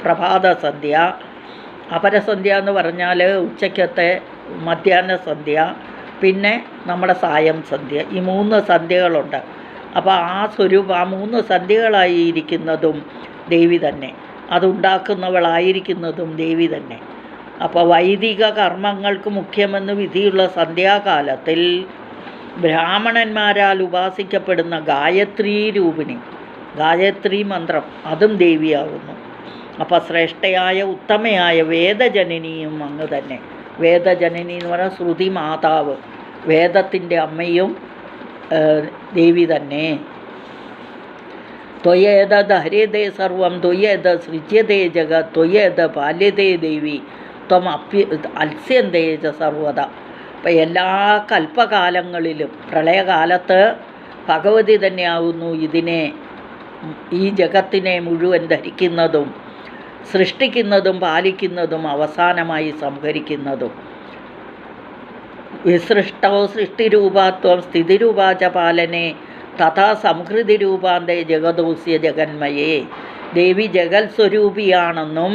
പ്രഭാത സന്ധ്യ, അപരസന്ധ്യ എന്ന് പറഞ്ഞാൽ ഉച്ചയ്ക്കത്തെ മധ്യാഹ്ന സന്ധ്യ, പിന്നെ നമ്മുടെ സായം സന്ധ്യ. ഈ 3 സന്ധ്യകളുണ്ട്. അപ്പോൾ ആ സ്വരൂപം ആ 3 സന്ധ്യകളായി ഇരിക്കുന്നതും ദേവി തന്നെ. അതുണ്ടാക്കുന്നവളായിരിക്കുന്നതും ദേവി തന്നെ. അപ്പോൾ വൈദിക കർമ്മങ്ങൾക്ക് മുഖ്യമെന്ന് വിധിയുള്ള സന്ധ്യാകാലത്തിൽ ബ്രാഹ്മണന്മാരാൽ ഉപാസിക്കപ്പെടുന്ന ഗായത്രീ രൂപിണി, ഗായത്രി മന്ത്രം അതും ദേവിയാകുന്നു. അപ്പോൾ ശ്രേഷ്ഠയായ ഉത്തമയായ വേദജനനിയും അങ്ങ് തന്നെ. വേദജനനി എന്ന് പറഞ്ഞാൽ ശ്രുതി മാതാവ്, വേദത്തിൻ്റെ അമ്മയും ദേവി തന്നെ. ത്വയേതദ് ഹരിതേ സർവം ത്വയേത് സൃജ്യതേ ജഗത് ത്വയേത് പാല്യതേ ദേവി ത്വം അത്സ്യന്തേ ച സർവത. അപ്പം എല്ലാ കൽപ്പകാലങ്ങളിലും പ്രളയകാലത്ത് ഭഗവതി തന്നെയാകുന്നു ഈ ജഗത്തിനെ മുഴുവൻ ധരിക്കുന്നതും സൃഷ്ടിക്കുന്നതും പാലിക്കുന്നതും അവസാനമായി സംഹരിക്കുന്നതും. വിസൃഷ്ടോ സൃഷ്ടിരൂപാത്വം സ്ഥിതിരൂപാച പാലനെ തഥാ സംഹൃതിരൂപാന്തേ ജഗദോസ്യ ജഗന്മയേ. ദേവി ജഗത് സ്വരൂപിയാണെന്നും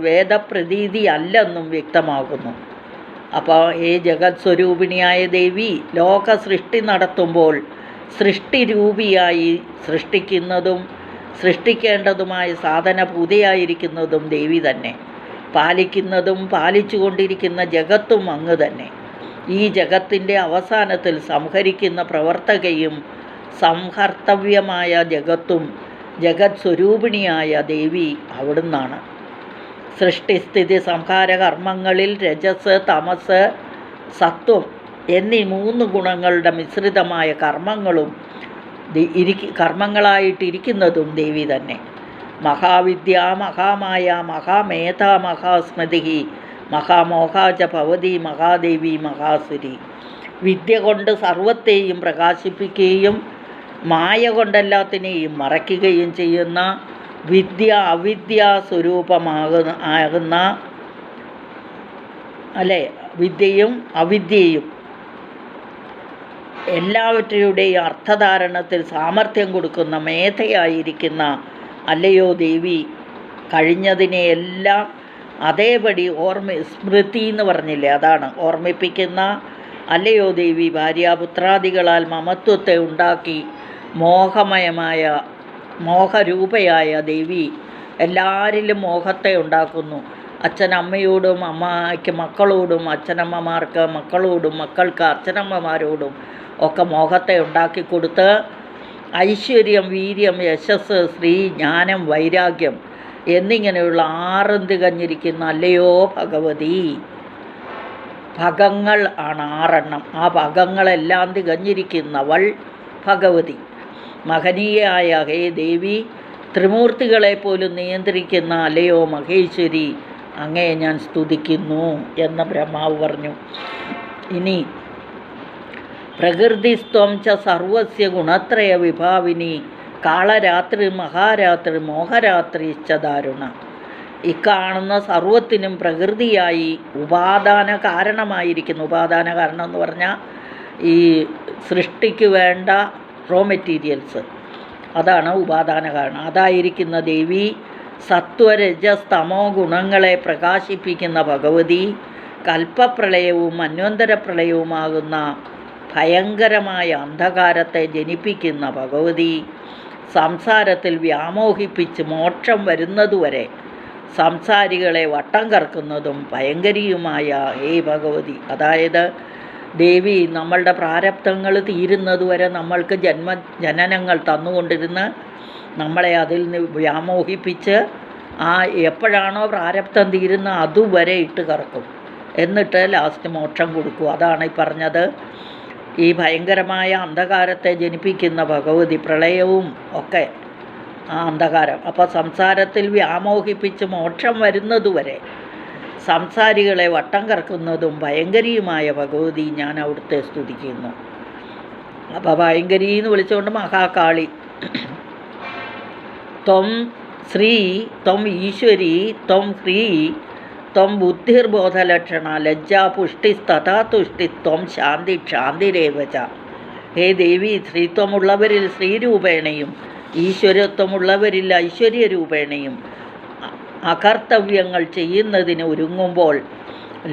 വേദപ്രതീതി അല്ലെന്നും വ്യക്തമാകുന്നു. അപ്പോൾ ഈ ജഗത് സ്വരൂപിണിയായ ദേവി ലോക സൃഷ്ടി നടത്തുമ്പോൾ സൃഷ്ടിരൂപിയായി സൃഷ്ടിക്കുന്നതും സൃഷ്ടിക്കേണ്ടതുമായ സാധനഭൂതയായിരിക്കുന്നതും ദേവി തന്നെ. പാലിക്കുന്നതും പാലിച്ചുകൊണ്ടിരിക്കുന്ന ജഗത്തും അങ്ങ് തന്നെ. ഈ ജഗത്തിൻ്റെ അവസാനത്തിൽ സംഹരിക്കുന്ന പ്രവർത്തകയും സംഹർത്തവ്യമായ ജഗത്തും ജഗത് സ്വരൂപിണിയായ ദേവി അവിടുന്നാണ്. സൃഷ്ടിസ്ഥിതി സംഹാര കർമ്മങ്ങളിൽ രജസ് തമസ് സത്വം എന്നീ 3 ഗുണങ്ങളുടെ മിശ്രിതമായ കർമ്മങ്ങളായിട്ടിരിക്കുന്നതും ദേവി തന്നെ. മഹാവിദ്യ മഹാമായ മഹാമേധ മഹാസ്മൃതി മഹാമോഹാച ഭവതി മഹാദേവി മഹാസുരി. വിദ്യ കൊണ്ട് സർവത്തെയും പ്രകാശിപ്പിക്കുകയും മായ കൊണ്ടെല്ലാത്തിനെയും മറയ്ക്കുകയും ചെയ്യുന്ന വിദ്യ അവിദ്യാ സ്വരൂപമാകുന്ന വിദ്യയും അവിദ്യയും എല്ലാവറ്റയുടെയും അർത്ഥധാരണത്തിൽ സാമർഥ്യം കൊടുക്കുന്ന മേധയായിരിക്കുന്ന അല്ലയോ ദേവി, കഴിഞ്ഞതിനെയെല്ലാം അതേപടി സ്മൃതി എന്ന് പറഞ്ഞില്ലേ, അതാണ് ഓർമ്മിപ്പിക്കുന്ന അല്ലയോ ദേവി. ഭാര്യാപുത്രാദികളാൽ മമത്വത്തെ ഉണ്ടാക്കി മോഹരൂപയായ ദേവി എല്ലാവരിലും മോഹത്തെ ഉണ്ടാക്കുന്നു. അച്ഛനമ്മയോടും അമ്മയ്ക്ക് മക്കളോടും അച്ഛനമ്മമാർക്ക് മക്കളോടും മക്കൾക്ക് അച്ഛനമ്മമാരോടും ഒക്കെ മോഹത്തെ ഉണ്ടാക്കിക്കൊടുത്ത് ഐശ്വര്യം വീര്യം യശസ് ശ്രീ ജ്ഞാനം വൈരാഗ്യം എന്നിങ്ങനെയുള്ള 6 തികഞ്ഞിരിക്കുന്ന അല്ലയോ ഭഗവതി. ഭഗങ്ങൾ ആണ് 6 ആ ഭഗങ്ങളെല്ലാം തികഞ്ഞിരിക്കുന്നവൾ ഭഗവതി. മഹനീയായ ഹേ ദേവി, ത്രിമൂർത്തികളെ പോലും നിയന്ത്രിക്കുന്ന അല്ലയോ മഹേശ്വരി, അങ്ങേ ഞാൻ സ്തുതിക്കുന്നു എന്ന് ബ്രഹ്മാവ് പറഞ്ഞു. ഇനി പ്രകൃതിസ്ത്വം ച സർവസ്യ ഗുണത്രയ വിഭാവിനി കാളരാത്രി മഹാരാത്രി മോഹരാത്രിശ്ച ദാരുണ. ഇക്കാണുന്ന സർവത്തിനും പ്രകൃതിയായി ഉപാദാന കാരണമായിരിക്കുന്നു. ഉപാദാന കാരണം എന്ന് പറഞ്ഞാൽ ഈ സൃഷ്ടിക്ക് വേണ്ട റോ മെറ്റീരിയൽസ്, അതാണ് ഉപാദാന കാരണം. അതായിരിക്കുന്ന ദേവി സത്വരജസ്തമോ ഗുണങ്ങളെ പ്രകാശിപ്പിക്കുന്ന ഭഗവതി, കൽപ്പപ്രളയവും അന്വന്തര പ്രളയവുമാകുന്ന ഭയങ്കരമായ അന്ധകാരത്തെ ജനിപ്പിക്കുന്ന ഭഗവതി, സംസാരത്തിൽ വ്യാമോഹിപ്പിച്ച് മോക്ഷം വരുന്നതുവരെ സംസാരികളെ വട്ടം കറക്കുന്നതും ഭയങ്കരിയുമായ ഹേ ഭഗവതി. അതായത് ദേവി നമ്മളുടെ പ്രാരബ്ധങ്ങൾ തീരുന്നതുവരെ നമ്മൾക്ക് ജനനങ്ങൾ തന്നുകൊണ്ടിരുന്ന് നമ്മളെ അതിൽ നിന്ന് വ്യാമോഹിപ്പിച്ച് എപ്പോഴാണോ പ്രാരബ്ധം തീരുന്ന അതുവരെ ഇട്ട് കറക്കും, എന്നിട്ട് ലാസ്റ്റ് മോക്ഷം കൊടുക്കും. അതാണ് ഈ പറഞ്ഞത്, ഈ ഭയങ്കരമായ അന്ധകാരത്തെ ജനിപ്പിക്കുന്ന ഭഗവതി. പ്രളയവും ഒക്കെ ആ അന്ധകാരം. അപ്പോൾ സംസാരത്തിൽ വ്യാമോഹിപ്പിച്ച് മോക്ഷം വരുന്നതുവരെ സംസാരികളെ വട്ടം കറക്കുന്നതും ഭയങ്കരിയുമായ ഭഗവതി, ഞാൻ അവിടുത്തെ സ്തുതിക്കുന്നു. അപ്പോൾ ഭയങ്കരി എന്ന് വിളിച്ചുകൊണ്ട് മഹാകാളി. ത്വം ശ്രീ ത്വം ഈശ്വരി ത്വം ഹ്രീ ത്വം ബുദ്ധിർബോധലക്ഷണ ലജ്ജാ പുഷ്ടിസ്തഥാ തുഷ്ടിത്വം ശാന്തി ക്ഷാന്തിരേവച. ഹേ ദേവി, സ്ത്രീത്വമുള്ളവരിൽ ശ്രീരൂപേണയും ഈശ്വരത്വമുള്ളവരിൽ ഐശ്വര്യരൂപേണയും അകർത്തവ്യങ്ങൾ ചെയ്യുന്നതിന് ഒരുങ്ങുമ്പോൾ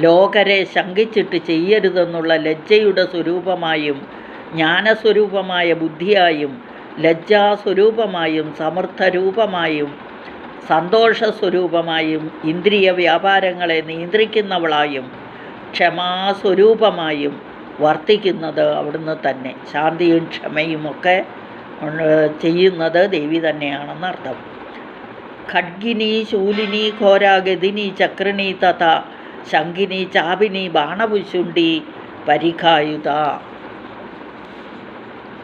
ലോകരെ ശങ്കിച്ചിട്ട് ചെയ്യരുതെന്നുള്ള ലജ്ജയുടെ സ്വരൂപമായും ജ്ഞാനസ്വരൂപമായ ബുദ്ധിയായും ലജ്ജാസ്വരൂപമായും സമർത്ഥരൂപമായും സന്തോഷസ്വരൂപമായും ഇന്ദ്രിയ വ്യാപാരങ്ങളെ നിയന്ത്രിക്കുന്നവളായും ക്ഷമാസ്വരൂപമായും വർത്തിക്കുന്നത് അവിടുന്ന് തന്നെ. ശാന്തിയും ക്ഷമയുമൊക്കെ ചെയ്യുന്നത് ദേവി തന്നെയാണെന്നർത്ഥം. ഖഡ്ഗിനി ശൂലിനി ഘോരാഗതിനി ചക്രിണി തഥ ശങ്കിനി ചാപിനി ബാണപുശുണ്ടി പരിഖായുധ.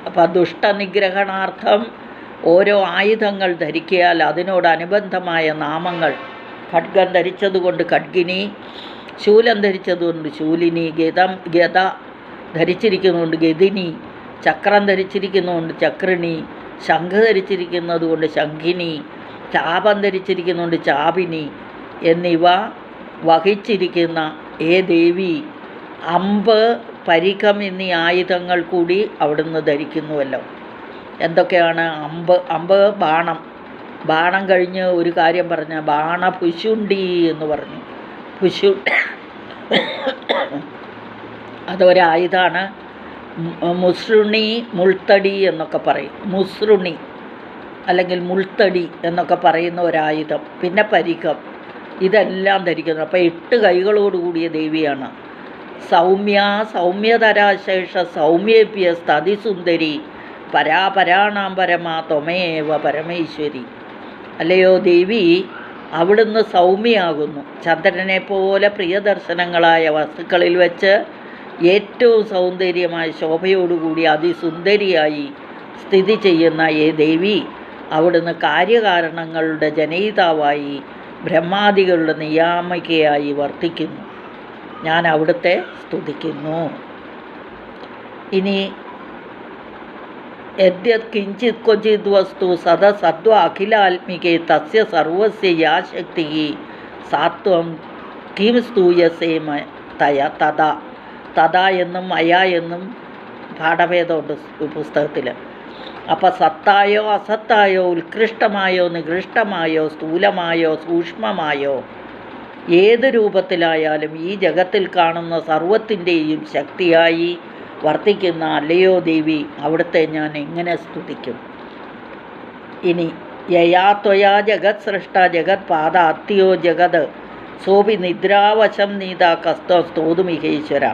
അപ്പം ദുഷ്ടനിഗ്രഹണാർത്ഥം ഓരോ ആയുധങ്ങൾ ധരിക്കിയാൽ അതിനോടനുബന്ധമായ നാമങ്ങൾ, ഖഡ്ഗം ധരിച്ചതുകൊണ്ട് ഖഡ്ഗിനി, ശൂലം ധരിച്ചതുകൊണ്ട് ശൂലിനി, ഗത ധരിച്ചിരിക്കുന്നതുകൊണ്ട് ഗതിനി, ചക്രം ധരിച്ചിരിക്കുന്നതുകൊണ്ട് ചക്രിണി, ശംഖ് ധരിച്ചിരിക്കുന്നത് കൊണ്ട് ശംഖിനി, ചാപം ധരിച്ചിരിക്കുന്നതുകൊണ്ട് ചാപിനി എന്നിവ വഹിച്ചിരിക്കുന്ന ദേവി അമ്പ്, പരിഖം എന്നീ ആയുധങ്ങൾ കൂടി അവിടുന്ന് ധരിക്കുന്നുവല്ലോ. എന്തൊക്കെയാണ്? അമ്പ് ബാണം കഴിഞ്ഞ് ഒരു കാര്യം പറഞ്ഞ ബാണപുശുണ്ടി എന്ന് പറഞ്ഞു. അതൊരായുധമാണ്. മുസ്രുണി, മുൾത്തടി എന്നൊക്കെ പറയും. മുസ്രുണി അല്ലെങ്കിൽ മുൾത്തടി എന്നൊക്കെ പറയുന്ന ഒരായുധം. പിന്നെ പരിഖം, ഇതെല്ലാം ധരിക്കുന്നു. അപ്പോൾ 8 കൈകളോടുകൂടിയ ദേവിയാണ്. സൗമ്യതരാശേഷ സൗമ്യേഭ്യ സ്തതിസുന്ദരി പരാപരാണാം പരമാ ത്വമേവ പരമേശ്വരി. അല്ലയോ ദേവി, അവിടുന്ന് സൗമ്യയാകുന്നു. ചന്ദ്രനെ പോലെ പ്രിയദർശനങ്ങളായ വസ്തുക്കളിൽ വെച്ച് ഏറ്റവും സൗന്ദര്യമായ ശോഭയോടുകൂടി അതിസുന്ദരിയായി സ്ഥിതി ചെയ്യുന്ന ദേവി, അവിടുന്ന് കാര്യകാരണങ്ങളുടെ ജനയിതാവായി ബ്രഹ്മാദികളുടെ നിയാമികയായി വർത്തിക്കുന്നു. ഞാൻ അവിടുത്തെ സ്തുതിക്കുന്നു. ഇനി യദ്യത് കിഞ്ചിത് ക്വചിത് വസ്തു സദസദ്വ അഖിലാത്മികേ തസ്യ സർവസ്യ യാ ശക്തി സാത്വം കിം സ്തൂയസേമ തഥ എന്നും മയ എന്നും പാഠഭേദമുണ്ട് പുസ്തകത്തിൽ. അപ്പം സത്തായോ അസത്തായോ, ഉത്കൃഷ്ടമായോ നികൃഷ്ടമായോ, സ്ഥൂലമായോ സൂക്ഷ്മമായോ, ഏത് രൂപത്തിലായാലും ഈ ജഗത്തിൽ കാണുന്ന സർവത്തിൻ്റെയും ശക്തിയായി വർത്തിക്കുന്ന അല്ലയോ ദേവി, അവിടുത്തെ ഞാൻ എങ്ങനെ സ്തുതിക്കും? ഇനി യയാ ത്വയാ ജഗത് സൃഷ്ട ജഗത് പാദ അത്യോ ജഗത് സോപി നിദ്രാവശം നീതാ കസ്തോ സ്തോതുമിഹേശ്വര.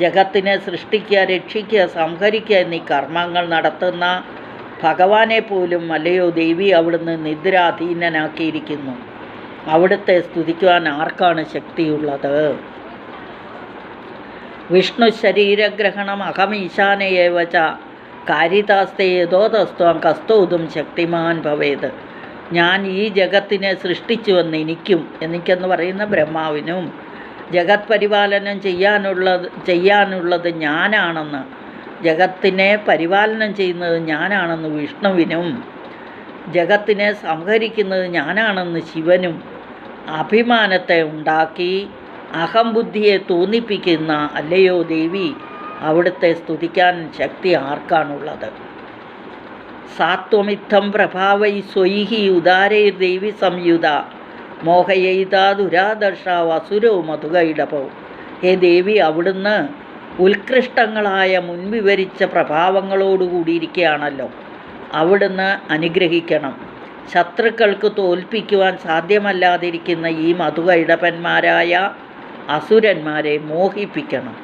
ജഗത്തിനെ സൃഷ്ടിക്കുക, രക്ഷിക്കുക, സംഹരിക്കുക എന്നീ കർമ്മങ്ങൾ നടത്തുന്ന ഭഗവാനെ പോലും അല്ലയോ ദേവി അവിടുന്ന് നിദ്രാധീനനാക്കിയിരിക്കുന്നു. അവിടുത്തെ സ്തുതിക്കുവാൻ ആർക്കാണ് ശക്തിയുള്ളത്? വിഷ്ണു ശരീരഗ്രഹണം അഹമീശാനയേവച കാരിതാസ്തേ യഥോതസ്ത്വം കസ്തോതും ശക്തിമാൻ ഭവേത്. ഞാൻ ഈ ജഗത്തിനെ സൃഷ്ടിച്ചുവെന്ന് എനിക്കെന്ന് പറയുന്ന ബ്രഹ്മാവിനും, ജഗത് പരിപാലനം ചെയ്യാനുള്ളത് ഞാനാണെന്ന്, ജഗത്തിനെ പരിപാലനം ചെയ്യുന്നത് ഞാനാണെന്ന് വിഷ്ണുവിനും, ജഗത്തിനെ സംഹരിക്കുന്നത് ഞാനാണെന്ന് ശിവനും അഭിമാനത്തെ ഉണ്ടാക്കി അഹംബുദ്ധിയെ തോന്നിപ്പിക്കുന്ന അല്ലയോ ദേവി, അവിടുത്തെ സ്തുതിക്കാൻ ശക്തി ആർക്കാണുള്ളത്? സാത്വമിത്തം പ്രഭാവൈ സ്വൈഹി ഉദാരൈർ ദേവി സംയുത മോഹയൈതാ ദുരാദർശ വസുരോ മധുകൈടപോ. ദേവി, അവിടുന്ന് ഉത്കൃഷ്ടങ്ങളായ മുൻവിവരിച്ച പ്രഭാവങ്ങളോടുകൂടിയിരിക്കുകയാണല്ലോ. അവിടുന്ന് അനുഗ്രഹിക്കണം. ശത്രുക്കൾക്ക് തോൽപ്പിക്കുവാൻ സാധ്യമല്ലാതിരിക്കുന്ന ഈ മധുകൈടപന്മാരായ അസുരന്മാരെ മോഹിപ്പിക്കണം.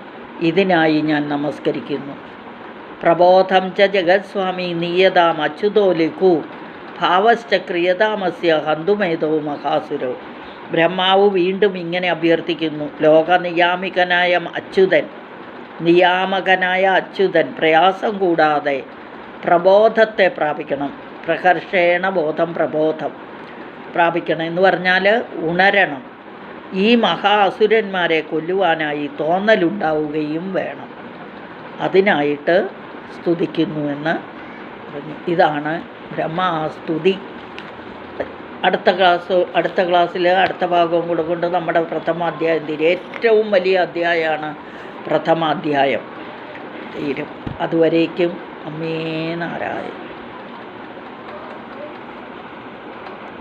ഇതിനായി ഞാൻ നമസ്കരിക്കുന്നു. പ്രബോധം ച ജഗത്സ്വാമി നീയതാം അച്യുതോ ലഘു ഭാവശ്ച ക്രിയതാമസ്യ ഹന്തുമേതോ മഹാസുരോ. ബ്രഹ്മാവ് വീണ്ടും ഇങ്ങനെ അഭ്യർത്ഥിക്കുന്നു. ലോകനിയാമകനായ അച്യുതൻ പ്രയാസം കൂടാതെ പ്രബോധത്തെ പ്രാപിക്കണം. പ്രകർഷേണ ബോധം പ്രബോധം പ്രാപിക്കണം എന്ന് പറഞ്ഞാൽ ഉണരണം. ഈ മഹാസുരന്മാരെ കൊല്ലുവാനായി തോന്നലുണ്ടാവുകയും വേണം. അതിനായിട്ട് സ്തുതിക്കുന്നുവെന്ന് പറഞ്ഞു. ഇതാണ് ബ്രഹ്മസ്തുതി. അടുത്ത ക്ലാസ്സിൽ അടുത്ത ഭാഗവും കൂടെ കൊണ്ട് നമ്മുടെ പ്രഥമാധ്യായം ഏറ്റവും വലിയ അധ്യായമാണ് പ്രഥമാധ്യായം തീരും. അതുവരേക്കും അമ്മേ നാരായണ.